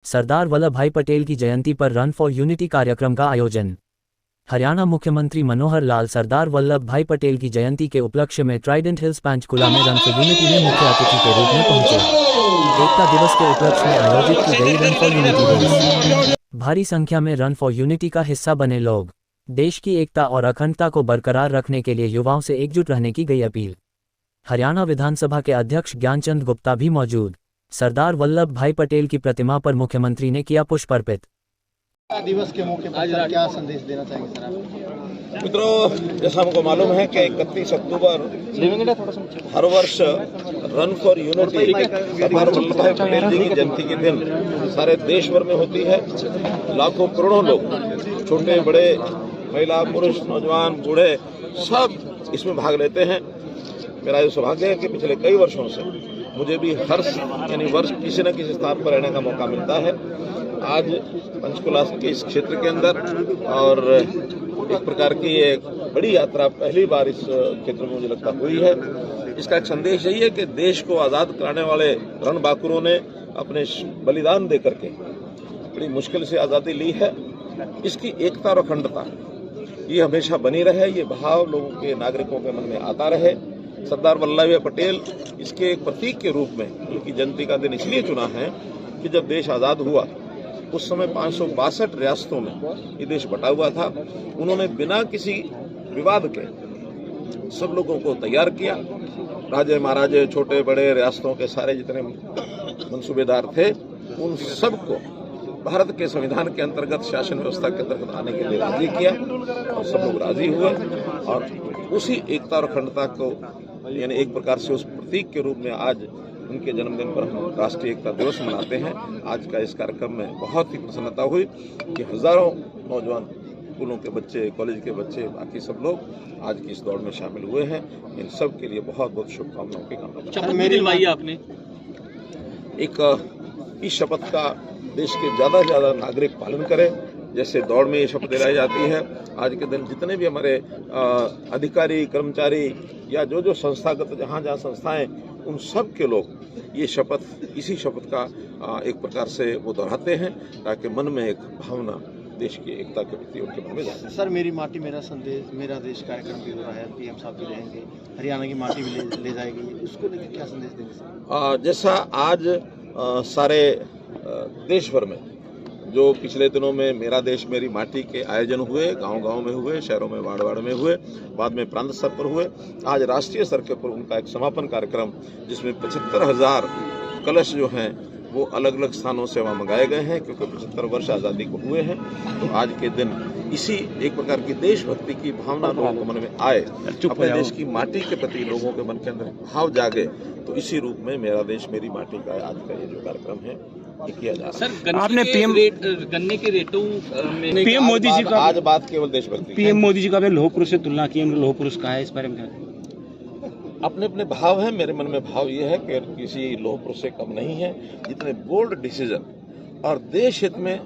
सरदार वल्लभ भाई पटेल की जयंती पर रन फॉर यूनिटी कार्यक्रम का आयोजन। हरियाणा मुख्यमंत्री मनोहर लाल सरदार वल्लभ भाई पटेल की जयंती के उपलक्ष्य में ट्राइडेंट हिल्स पंचकुला में रन फॉर यूनिटी में मुख्य अतिथि के रूप में पहुंचे। एकता दिवस के उपलक्ष्य में आयोजित की गई रन फॉर यूनिटी रेस। भारी संख्या में रन फॉर यूनिटी का हिस्सा बने लोग। देश की एकता और अखंडता को बरकरार रखने के लिए युवाओं से एकजुट रहने की गई अपील। हरियाणा विधानसभा के अध्यक्ष ज्ञानचंद गुप्ता भी मौजूद। सरदार वल्लभ भाई पटेल की प्रतिमा पर मुख्यमंत्री ने किया पुष्प अर्पित। दिवस के मौके पर क्या संदेश देना चाहेंगे सर आप? मित्रों, जैसा हमको मालूम है कि 31 अक्टूबर हर वर्ष run for unity Sardar Vallabh भाई पटेल जी की जयंती के दिन सारे देश भर में होती है। लाखों करोड़ों लोग, छोटे बड़े, महिला पुरुष, नौजवान बूढ़े, सब इसमें भाग लेते हैं। मेरा ये सौभाग्य है कि पिछले कई वर्षों से मुझे भी हर वर्ष किसी न किसी स्थान पर रहने का मौका मिलता है। आज पंचकुला के इस क्षेत्र के अंदर और एक प्रकार की एक बड़ी यात्रा पहली बार इस क्षेत्र में मुझे लगता हुई है। इसका एक संदेश यही है कि देश को आज़ाद कराने वाले रणबांकुरों ने अपने बलिदान दे करके बड़ी मुश्किल से आज़ादी ली है। इसकी एकता और अखंडता ये हमेशा बनी रहे, ये भाव लोगों के, नागरिकों के मन में आता रहे। सरदार वल्लभ भाई पटेल इसके एक प्रतीक के रूप में उनकी जयंती का दिन इसलिए चुना है कि जब देश आज़ाद हुआ उस समय 562 रियासतों में ये देश बटा हुआ था। उन्होंने बिना किसी विवाद के सब लोगों को तैयार किया। राजे महाराजे, छोटे बड़े, रियासतों के सारे जितने मंसूबेदार थे, उन सबको भारत के संविधान के अंतर्गत, शासन व्यवस्था के अंतर्गत आने के लिए राजी किया और सब लोग राजी हुए। और उसी एकता और अखंडता को यानी एक प्रकार से उस प्रतीक के रूप में आज उनके जन्मदिन पर हम राष्ट्रीय एकता दिवस मनाते हैं। आज का इस कार्यक्रम में बहुत ही प्रसन्नता हुई कि हजारों नौजवान, स्कूलों के बच्चे, कॉलेज के बच्चे, बाकी सब लोग आज की इस दौड़ में शामिल हुए हैं। इन सब के लिए बहुत बहुत शुभकामनाओं की कामना। आपने एक इस शपथ का देश के ज्यादा से ज्यादा नागरिक पालन करें, जैसे दौड़ में ये शपथ दिलाई जाती है। आज के दिन जितने भी हमारे अधिकारी, कर्मचारी या जो संस्थागत जहाँ संस्थाएं, उन सब के लोग ये शपथ, इसी शपथ का एक प्रकार से वो दोहराते हैं ताकि मन में एक भावना देश की एकता के प्रति उनके मन में जाए। सर, मेरी माटी मेरा संदेश, मेरा देश कार्यक्रम भी हो रहा है, पीएम साहब भी रहेंगे, हरियाणा की माटी भी ले जाएगी, उसको लेकर क्या संदेश देंगे सर? जैसा आज सारे देश भर में जो पिछले दिनों में मेरा देश मेरी माटी के आयोजन हुए, गांव-गांव में हुए, शहरों में, वार्ड-वार्ड में हुए, बाद में प्रांत स्तर पर हुए, आज राष्ट्रीय स्तर के पर उनका एक समापन कार्यक्रम जिसमें 75,000 कलश जो हैं वो अलग अलग स्थानों से वहाँ मंगाए गए हैं, क्योंकि 75 वर्ष आज़ादी को हुए हैं। तो आज के दिन इसी एक प्रकार की देशभक्ति की भावना लोगों के मन में आए, अपने देश की माटी के प्रति लोगों के मन के अंदर भाव जागे, तो इसी रूप में मेरा देश मेरी माटी का आज का ये जो कार्यक्रम है ये किया जा रहा है। सर, आपने गन्ने के रेटों में पीएम मोदी जी का आज बात केवल देशभक्ति, पीएम मोदी जी का लौह पुरुष से तुलना की, उन्होंने लौह पुरुष कहा है, इस बारे में अपने अपने भाव है। मेरे मन में भाव ये है कि किसी लौह पुरुष से कम नहीं है। जितने बोल्ड डिसीजन और देश हित में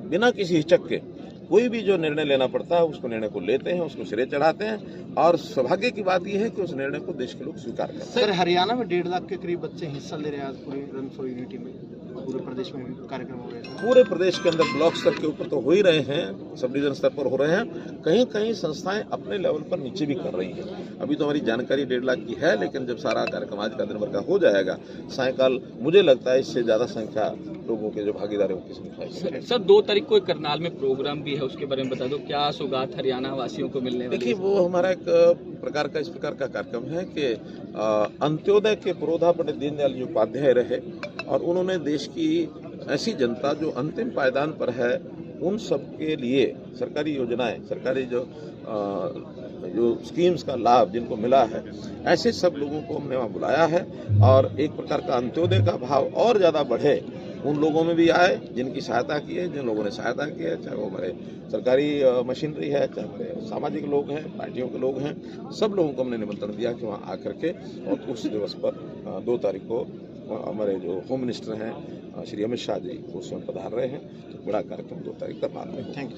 बिना किसी हिचक के कोई भी जो निर्णय लेना पड़ता है उसको निर्णय को लेते हैं, उसको सिरे चढ़ाते हैं। और सौभाग्य की बात यह है कि उस निर्णय को देश के लोग स्वीकार करते हैं। सर, हरियाणा में 1.5 लाख के करीब बच्चे हिस्सा ले रहे हैं आज पूरे रन फॉर यूनिटी में। पूरे प्रदेश में कार्यक्रम हो रहे हैं। पूरे प्रदेश के अंदर ब्लॉक स्तर के ऊपर तो हो ही रहे हैं, सब डिवीजन स्तर पर हो रहे हैं। कहीं कहीं संस्थाएं अपने लेवल पर नीचे भी कर रही हैं। अभी तो हमारी जानकारी 1.5 लाख की है, लेकिन जब सारा कार्यक्रम आज का दिन भर का हो जाएगा, सायकाल मुझे लगता है इससे ज्यादा संख्या लोगों के जो भागीदार है उनकी संख्या। सर, 2 तारीख को एक करनाल में प्रोग्राम भी है, उसके बारे में बता दो, क्या सौगात हरियाणा वासियों को मिलने वाली? देखिए, वो हमारा एक प्रकार का इस प्रकार का कार्यक्रम है कि अंत्योदय के पुरोधा पंडित दीनदयाल जी उपाध्याय रहे और उन्होंने देश की ऐसी जनता जो अंतिम पायदान पर है उन सब के लिए सरकारी योजनाएं, सरकारी जो स्कीम्स का लाभ जिनको मिला है, ऐसे सब लोगों को हमने वहाँ बुलाया है। और एक प्रकार का अंत्योदय का भाव और ज़्यादा बढ़े उन लोगों में भी आए जिनकी सहायता की है, जिन लोगों ने सहायता की है, चाहे वो हमारे सरकारी मशीनरी है, चाहे हमारे सामाजिक लोग हैं, पार्टियों के लोग हैं, सब लोगों को हमने निमंत्रण दिया कि वहाँ आकर के और उस दिवस पर 2 तारीख को हमारे जो होम मिनिस्टर हैं श्री अमित शाह जी, वो स्वयं पधार रहे हैं। तो बड़ा कार्यक्रम 2 तारीख करनाल में। Thank you.